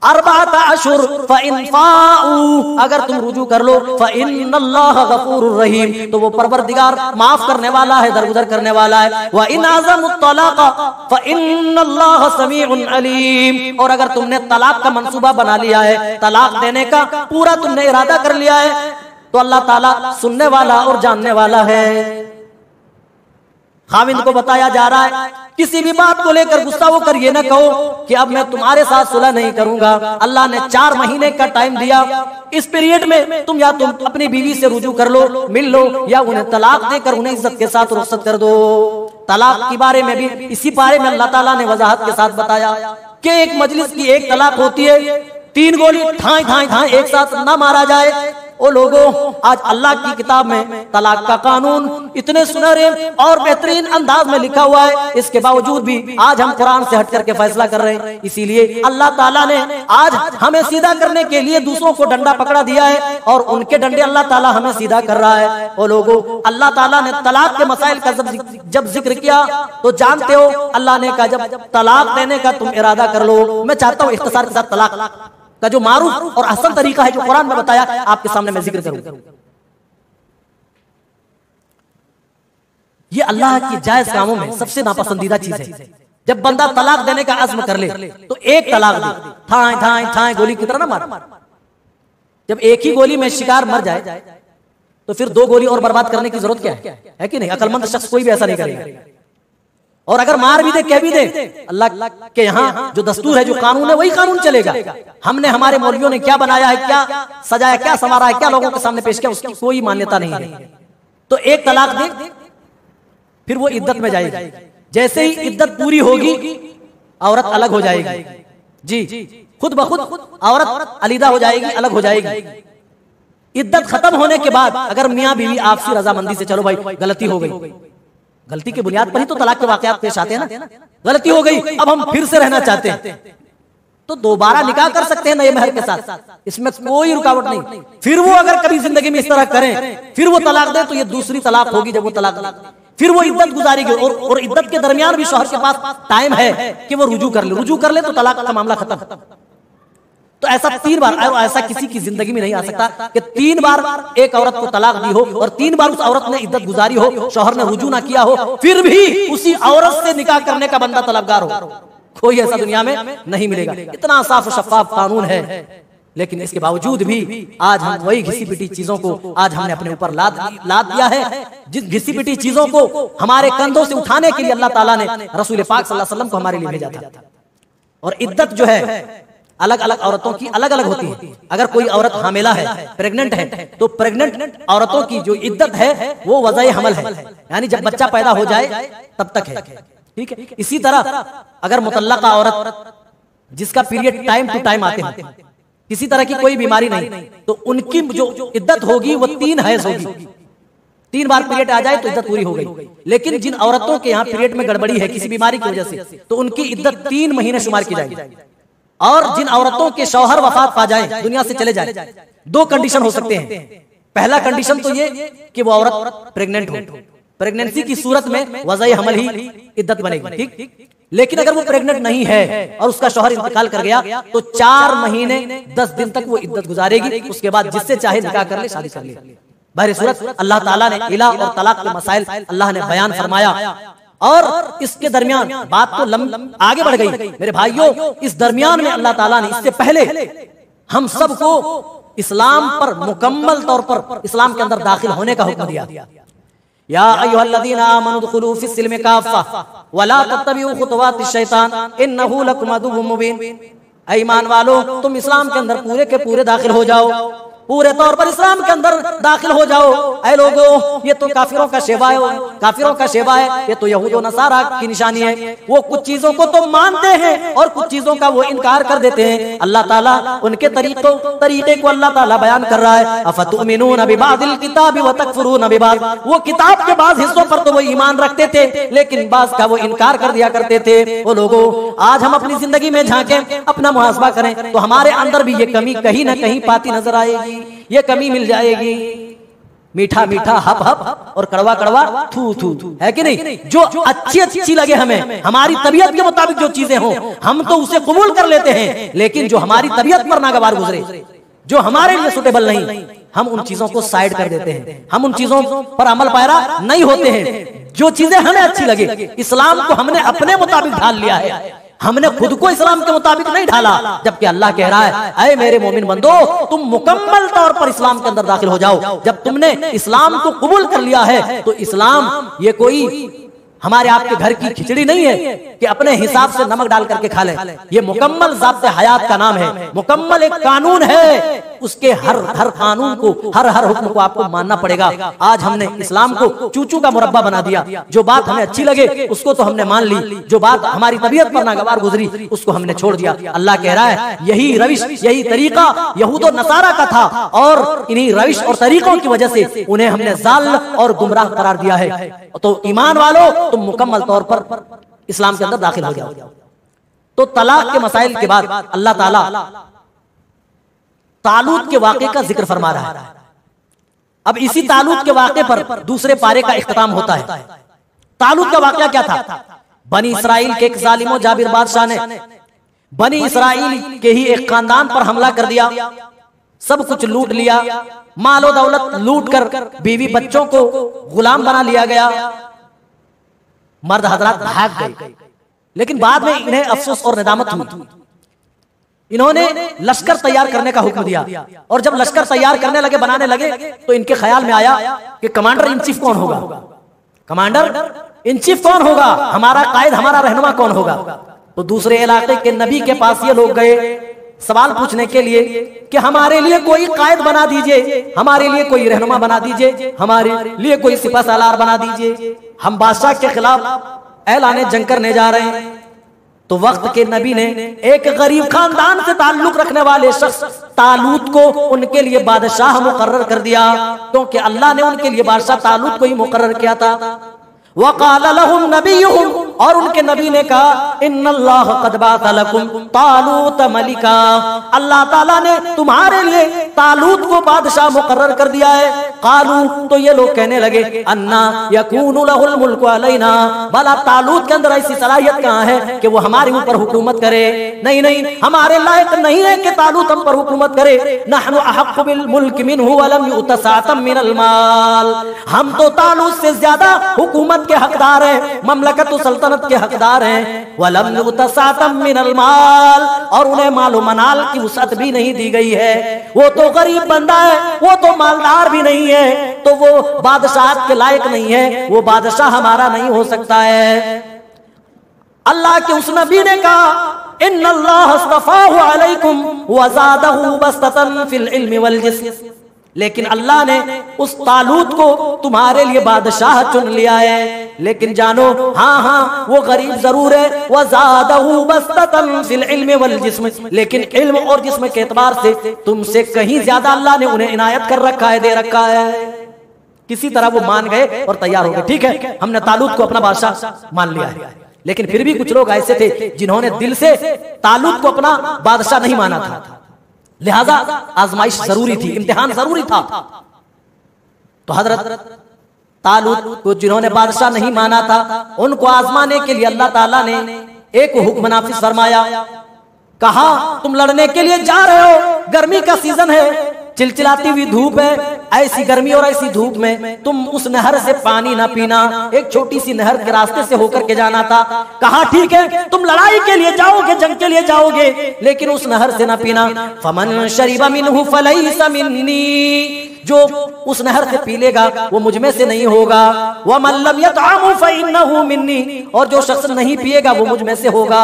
अर्बाअत अशहुर फ़इन फ़ाऊ, अगर तुम रुजू कर लो फ़इन्नल्लाह गफूरुर रहीम, तो वो परवरदिगार माफ करने वाला है, दरगुजर करने वाला है। व इन अज़मुत तलाक़ फ़इन्नल्लाह समीउन अलीम, और अगर तुमने तलाक का मंसूबा बना लिया है, तलाक देने का पूरा तुमने इरादा कर लिया है, तो अल्लाह ताला सुनने वाला और जानने वाला है। खाविंद को बताया जा रहा है किसी भी बात को लेकर गुस्सा होकर ये ना कहो कि अब मैं तुम्हारे साथ सुलह नहीं करूंगा। अल्लाह ने 4 महीने का टाइम दिया, इस पीरियड में तुम या तुम अपनी बीवी से रुजू कर लो, मिल लो, या उन्हें तलाक देकर उन्हें इज्जत के साथ रुखसत कर दो। तलाक के बारे में भी इसी बारे में अल्लाह ताला ने वजाहत के साथ बताया कि एक मजलिस की एक तलाक होती है, 3 गोली ठाई ठाई ठाई एक साथ ना मारा जाए। ओ लोगों, आज अल्लाह की किताब में तलाक का कानून इतने सुनहरे और बेहतरीन अंदाज में लिखा हुआ है, इसके बावजूद भी आज हम कुरान से हट करके फैसला कर रहे हैं। इसीलिए अल्लाह ताला ने आज हमें सीधा करने के लिए दूसरों को डंडा पकड़ा दिया है और उनके डंडे अल्लाह ताला हमें सीधा कर रहा है। ओ लोगों, अल्लाह ताला ने तलाक के मसाइल का जब जिक्र किया तो जानते हो अल्लाह ने कहा जब तलाक देने का तुम इरादा कर लो, मैं चाहता हूँ इख्तिसार के साथ तलाक का जो मारूफ और आसान तरीका है जो कुरान में बताया आपके सामने मैं जिक्र करूं। ये अल्लाह की जायज कामों में सबसे नापसंदीदा चीज है। जब बंदा तलाक देने का अज़्म कर ले तो एक तलाक दे, ठाए ठाए ठाए गोली की तरह ना मार। जब एक ही गोली में शिकार मर जाए तो फिर 2 गोली और बर्बाद करने की जरूरत क्या है कि नहीं? अकलमंद शख्स कोई भी ऐसा नहीं करेगा। और अगर मार भी दे, कह भी दे, अल्लाह के यहाँ जो दस्तूर है, जो कानून है, वही कानून चलेगा। हमने, हमारे मौलवियों ने क्या बनाया है, क्या सजाया, क्या संवारा है, क्या लोगों के सामने पेश किया, उसकी कोई मान्यता नहीं है। तो एक तलाक दे, फिर वो इद्दत में जाएगी। जैसे ही इद्दत पूरी होगी औरत अलग हो जाएगी। जी, खुद ब खुद औरत अलग हो जाएगी, अलग हो जाएगी। इद्दत खत्म होने के बाद अगर मियाँ बीवी आपसी रजामंदी से, चलो भाई गलती हो गई, गलती की बुनियाद पर ही तो तलाक के वाकयात पेश आते हैं ना। गलती हो गई, अब हम फिर से रहना चाहते हैं, तो दोबारा निकाह कर सकते हैं नए महर के साथ, इसमें कोई रुकावट नहीं। फिर वो अगर कभी जिंदगी में इस तरह करें, फिर वो तलाक दे, तो ये दूसरी तलाक होगी। जब वो तलाक, फिर वो इद्दत गुजारेगी और इद्दत के दरमियान भी शौहर के पास टाइम है कि वो रुजू कर ले। रुजू कर ले तो तलाक का मामला खत्म। तो ऐसा 3 बार, ऐसा किसी की जिंदगी में नहीं आ सकता कि 3 बार एक औरत को तलाक दी हो और 3 बार उस औरत ने इद्दत गुजारी हो, शौहर ने रुजू ना किया हो, फिर भी उसी औरत से निकाह करने का बंदा तलबगार हो। कोई ऐसा दुनिया में नहीं मिलेगा। इतना साफ शफाफ कानून है, लेकिन इसके बावजूद भी आज हम वही घिसी पिटी चीजों को आज हमने अपने ऊपर लाद दिया है। जिस घिसी पिटी चीजों को हमारे कंधों से उठाने के लिए अल्लाह ताला ने रसूल पाक सल्लल्लाहु अलैहि वसल्लम को हमारे लिए भेजा था। और इद्दत जो है अलग अलग औरतों की अलग अलग होती है। अगर कोई औरत हामिला है, प्रेग्नेंट है, तो प्रेग्नेंट औरतों की जो इद्दत है वो वज़ाए हमल है, यानी जब बच्चा पैदा हो जाए तब तक है। ठीक है। इसी तरह अगर मुतल्लका औरत जिसका पीरियड टाइम टू टाइम आते हैं, किसी तरह की कोई बीमारी नहीं, तो उनकी जो इद्दत होगी वो 3 हैज होगी। 3 बार पीरियड आ जाए तो इद्दत पूरी हो गई। लेकिन जिन औरतों के यहाँ पीरियड में गड़बड़ी है किसी बीमारी की वजह से, तो उनकी इद्दत 3 महीने शुमार की जाएगी। और जिन औरतों के शौहर वफात पा जाए, दुनिया से चले जाए, 2 कंडीशन हो सकते हैं। पहला कंडीशन तो ये कि वो औरत प्रेग्नेंट हो, प्रेगनेंसी की सूरत में वज़ाए हमल ही इद्दत बनेगी, ठीक। लेकिन अगर वो प्रेग्नेंट नहीं है और उसका शौहर इंतकाल कर गया तो 4 महीने 10 दिन तक वो इद्दत गुजारेगी। उसके बाद जिससे चाहे निकाह कर ले, शादी कर ले। बहर सूरत अल्लाह ताला ने इला और तलाक के मसाइल अल्लाह ने बयान फरमाया, और इसके दरमियान बात तो आगे बढ़ गई मेरे भाइयों। इस दरमियान में अल्लाह ताला ने इससे पहले हम सबको इस्लाम पर मुकम्मल तौर पर इस्लाम के अंदर दाखिल होने का हुक्म दिया। या अय्युहल्लज़ीना आमनू दुखुलू फिस्सिल्मि काफ़ा वला तत्तबिऊ खुतवातिश शैतान इन्नहु लकुम अदुव्वुम मुबीन। ऐ ईमान वालो, तुम इस्लाम के अंदर पूरे के पूरे दाखिल हो जाओ, पूरे तौर पर इस्लाम के अंदर दाखिल हो जाओ। ऐ लोगों, ये तो काफिरों का शेवा है, काफिरों का शेवा है, ये तो यहूद और नसारा की निशानी है। वो कुछ चीजों को तो मानते हैं और कुछ चीजों का वो इनकार कर देते हैं। अल्लाह ताला उनके तरीके को अल्लाह ताला बयान कर रहा है। अफतुमिनून बिबादिल किताबि व तकफुरून बिबाद। वो किताब के बाद हिस्सों पर तो वो ईमान रखते थे, लेकिन बाज का वो इनकार कर दिया करते थे। वो लोगों, आज हम अपनी जिंदगी में झांके, अपना मुहासबा करें तो हमारे अंदर भी ये कमी कहीं ना कहीं पाती नजर आएगी, ये कमी मिल जाएगी। मीठा मीठा हप हप और कड़वा कड़वा थू थू, है कि नहीं? जो अच्छी अच्छी लगे हमें, हमारी तबीयत के मुताबिक जो चीजें हों, हम तो उसे कबूल कर लेते हैं। लेकिन जो हमारी तबीयत पर नागवार गुजरे, जो हमारे लिए सुटेबल नहीं, हम उन चीजों को साइड कर देते हैं, हम उन चीजों पर अमल पैरा नहीं होते हैं। जो चीजें हमें अच्छी लगे, इस्लाम को हमने अपने मुताबिक ढाल लिया है, हमने खुद को इस्लाम के मुताबिक नहीं ढाला। जबकि अल्लाह कह रहा है, ऐ मेरे मोमिन बंदो, तुम मुकम्मल तौर पर इस्लाम के अंदर दाखिल हो जाओ। जब तुमने इस्लाम को कबूल कर लिया है तो इस्लाम ये कोई हमारे आपके घर की खिचड़ी नहीं है कि अपने हिसाब से नमक डाल करके खा लें। ये मुकम्मल ज़ाब्ते हयात का नाम है, मुकम्मल एक कानून है। उसके हर कानून को, हर हुक्म को आपको मानना पड़ेगा। आज हमने इस्लाम को चूचू का मुरब्बा बना दिया। जो बात हमें अच्छी लगे उसको तो हमने मान ली, जो बात हमारी तबीयत पर नागवार गुजरी उसको हमने छोड़ दिया। अल्लाह कह रहा है, यही रविश, यही तरीका यहूद और नसारा का था, और इन्हीं रविश और तरीकों की वजह से उन्हें हमने जाल और गुमराह करार दिया है। तो ईमान वालों, तुम मुकम्मल तौर पर इस्लाम के अंदर दाखिल हो जाओ। तो तलाक के मसाइल के बाद अल्लाह ताला तालूत के वाक़े का जिक्र फरमा रहा है। अब इसी तालूत के वाक़े पर दूसरे पारे का इख्तिताम होता है। तालूत का वाक़या क्या था? बनी इसराइल के एक जालिमो जाबिर बादशाह ने बनी इसराइल के ही एक खानदान पर हमला कर दिया, सब कुछ लूट लिया, मालो दौलत लूट कर बीवी बच्चों को गुलाम बना लिया गया। मर्द हजरात भाग गए, लेकिन बाद में इन्हें अफसोस और निदामत हुई। इन्होंने लश्कर तैयार करने का हुक्म दिया, और जब लश्कर तैयार करने लगे, बनाने लगे, तो इनके ख्याल में आया कि कमांडर इन चीफ कौन होगा, कमांडर इन चीफ कौन होगा, हमारा कायद, हमारा रहनुमा कौन होगा। तो दूसरे इलाके के नबी के पास ये लोग गए सवाल पूछने के लिए कि हमारे लिए कोई कायद बना दीजिए, हमारे लिए कोई रहनुमा बना दीजिए, हमारे लिए कोई सिपह सालार बना दीजिए, हम बादशाह के खिलाफ ऐलान जंग करने जा रहे हैं। तो वक्त के नबी ने एक गरीब खानदान से ताल्लुक रखने वाले शख्स तालूत को उनके लिए बादशाह मुकर्रर कर दिया, क्योंकि अल्लाह ने उनके लिए बादशाह तालूत को ही मुकर्रर किया था। वक़ाल लहुम नबियुहुम, और उनके नबी ने कहा, इन्नल्लाह क़द बअसा लकुम तालूत मलिका, अल्लाह ताला ने तुम्हारे लिए तालूत को बादशाह मुकर्रर कर दिया है। कालू, तो ये लोग कहने लगे, अन्ना यकूनु लहुल मुल्कु अलैना, भला तालूत के अंदर ऐसी सलाहियत कहाँ है कि वो हमारे ऊपर हुकूमत करे? नहीं नहीं, हमारे लायक नहीं है कि तालूत हम पर हुकूमत करे। नहनु अहक्कु बिल मुल्क मिनहु व लम यु'ता साअतम मिनल माल, हम तो तालूत से ज्यादा हुकूमत के हकदार हैं, ममलकत सल्तनत के हकदार हैं। वलम यु'ता साअतम मिनल माल, और उन्हें मालो मनाल की वसअत भी नहीं दी गई है। वो तो गरीब बंदा है, वो तो मालदार भी नहीं है, तो वो बादशाह के लायक नहीं है, वो बादशाह हमारा नहीं हो सकता है। अल्लाह के उस नबी ने कहा, इन्नल्लाह अस्तफ़ाहु अलैकुम व ज़ादहु बस्ततन फिल इल्मि वल जिस्म, लेकिन अल्लाह ने उस तालूत को तुम्हारे लिए बादशाह चुन लिया है। लेकिन जानो, हाँ हाँ, वो गरीब जरूर है, व ज़ादहु बस्ततन फिल इल्मि वल जिस्म, लेकिन इल्म और जिस्म के एतबार से तुमसे कहीं ज्यादा अल्लाह ने उन्हें इनायत कर रखा है, दे रखा है। किसी तरह वो मान गए और तैयार हो गए। ठीक है, हमने तालूत को अपना बादशाह मान लिया है, लेकिन फिर भी कुछ लोग ऐसे थे जिन्होंने दिल से तालूत को अपना बादशाह नहीं माना था। लिहाजा आजमाइश जरूरी थी, इम्तिहान जरूरी था। तो हजरत तालूत को जिन्होंने बादशाह नहीं माना था, उनको आजमाने के लिए अल्लाह ताला ने एक हुक्म नाफिज फरमाया। कहा, तुम लड़ने के लिए जा रहे हो, गर्मी का सीजन है, चिलचिलाती हुई धूप है, ऐसी गर्मी और ऐसी धूप में तुम उस नहर से पानी ना पीना, एक छोटी सी नहर के रास्ते से होकर के जाना था। कहा, ठीक है, तुम लड़ाई के लिए जाओगे, जंग के लिए जाओगे, लेकिन उस नहर से ना पीना। फमन शरीबा मिन्हु फलैसा मिन्नी, जो उस नहर से पी लेगा वो मुझ में से नहीं होगा। वमन लम यतअमु फइन्नहु मिन्नी, और जो शख्स नहीं पिएगा वो मुझ में से होगा।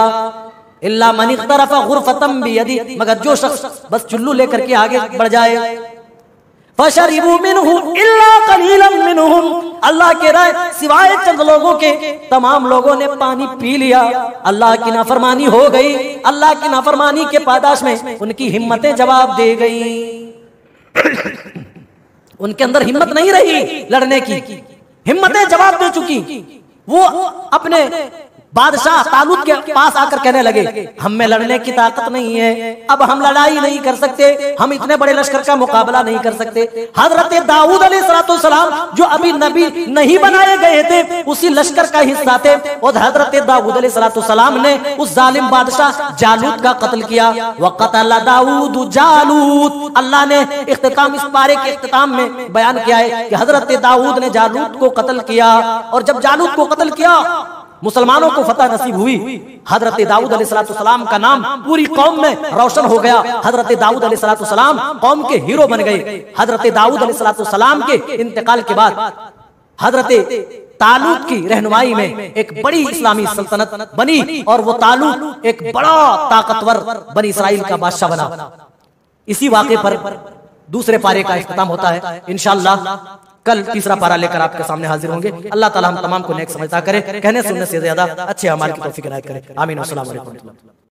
इल्ला मन इख्तरफ़ गुरफ़तम बियदी, मगर जो शख्स बस चुल्लू लेकर के आगे बढ़ जाए। फशरिबू मिन्हु इल्ला कलीलन मिन्हुम, अल्लाह के राय सिवाय चंद लोगों के तमाम लोगों ने पानी पी लिया। अल्लाह की नाफरमानी हो गई, अल्लाह की नाफरमानी के पादाश में उनकी हिम्मतें जवाब दे गई। उनके अंदर हिम्मत नहीं रही लड़ने की, हिम्मतें जवाब दे चुकी। वो अपने बादशाह तालूत के पास आकर कहने लगे, हम में लड़ने की ताकत नहीं है, अब हम लड़ाई नहीं कर सकते, हम इतने बड़े लश्कर का मुकाबला नहीं कर सकते। हजरत दाऊद अलैहिस्सलाम जो अभी नबी नहीं बनाए गए थे, उसी लश्कर का हिस्सा थे, और हजरत दाऊद अलैहिस्सलाम ने उस जालिम बादशाह जालूत का कत्ल किया। वक़तल दाऊद जालूत, अल्लाह ने इख्तिताम, इस पारे के इख्तिताम में बयान किया है कि हजरत दाऊद ने जालूत को कत्ल किया, और जब जालूत को कत्ल किया मुसलमानों को फतह नसीब हुई। हजरत दाऊद अलैहिस्सलाम का नाम पूरी कौम में रोशन हो गया। हजरत दाऊद अलैहिस्सलाम कौम के हीरो बन गए। हजरत दाऊद अलैहिस्सलाम के इंतकाल के बाद हजरत तालूत की रहनुमाई में एक बड़ी इस्लामी सल्तनत बनी, और वो तालूत एक बड़ा ताकतवर बनी इसराइल का बादशाह बना। इसी वाक़े पर दूसरे पारे का इख्तिताम होता है। इंशाअल्लाह कल तीसरा पारा लेकर आपके सामने हाजिर होंगे। अल्लाह ताला हम तमाम को नेक समझता करे, कहने सुनने से ज्यादा अच्छे अमाल की तौफीक इनायत करे। आमीन। अस्सलाम वालेकुम।